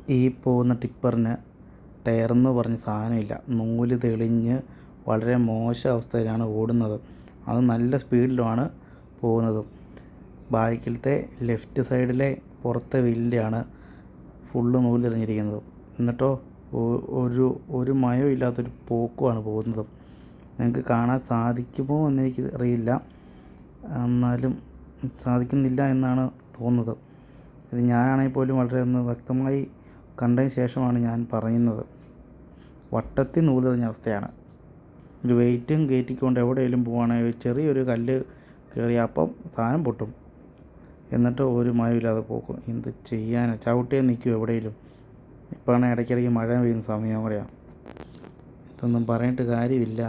ഈ പോകുന്ന ടിപ്പറിന് ടയറെന്ന് പറഞ്ഞ സാധനമില്ല. നൂല് തെളിഞ്ഞ് വളരെ മോശം അവസ്ഥയിലാണ് ഓടുന്നത്. അത് നല്ല സ്പീഡിലുമാണ് പോകുന്നത്. ബാക്കിലത്തെ ലെഫ്റ്റ് സൈഡിലെ പുറത്തെ വീലിൻ്റെയാണ് ഫുള്ള് നൂല് തെളിഞ്ഞിരിക്കുന്നത്. എന്നിട്ടോ ഒരു മയവും ഇല്ലാത്തൊരു പോക്കുമാണ് പോകുന്നത്. നിങ്ങൾക്ക് കാണാൻ സാധിക്കുമോ എന്നെനിക്ക് അറിയില്ല, എന്നാലും സാധിക്കുന്നില്ല എന്നാണ് തോന്നുന്നത്. ഇത് ഞാനാണെങ്കിൽ പോലും വളരെ ഒന്ന് വ്യക്തമായി കണ്ടതിന് ശേഷമാണ് ഞാൻ പറയുന്നത്. വട്ടത്തിൽ നൂല് തെളിഞ്ഞ അവസ്ഥയാണ്. ഒരു വെയിറ്റും കയറ്റിക്കൊണ്ട് എവിടെയെങ്കിലും പോവുകയാണെങ്കിൽ ചെറിയൊരു കല്ല് കയറി അപ്പം സാധനം പൊട്ടും. എന്നിട്ട് ഒരു മയമില്ലാതെ പോക്കും. എന്ത് ചെയ്യാനാണ്? ചവിട്ടിയാൽ നിൽക്കും എവിടെയെങ്കിലും. ഇപ്പോഴാണ് ഇടയ്ക്കിടയ്ക്ക് മഴ പെയ്യുന്ന സമയം കൂടെയാണ്. ഇതൊന്നും പറഞ്ഞിട്ട് കാര്യമില്ല.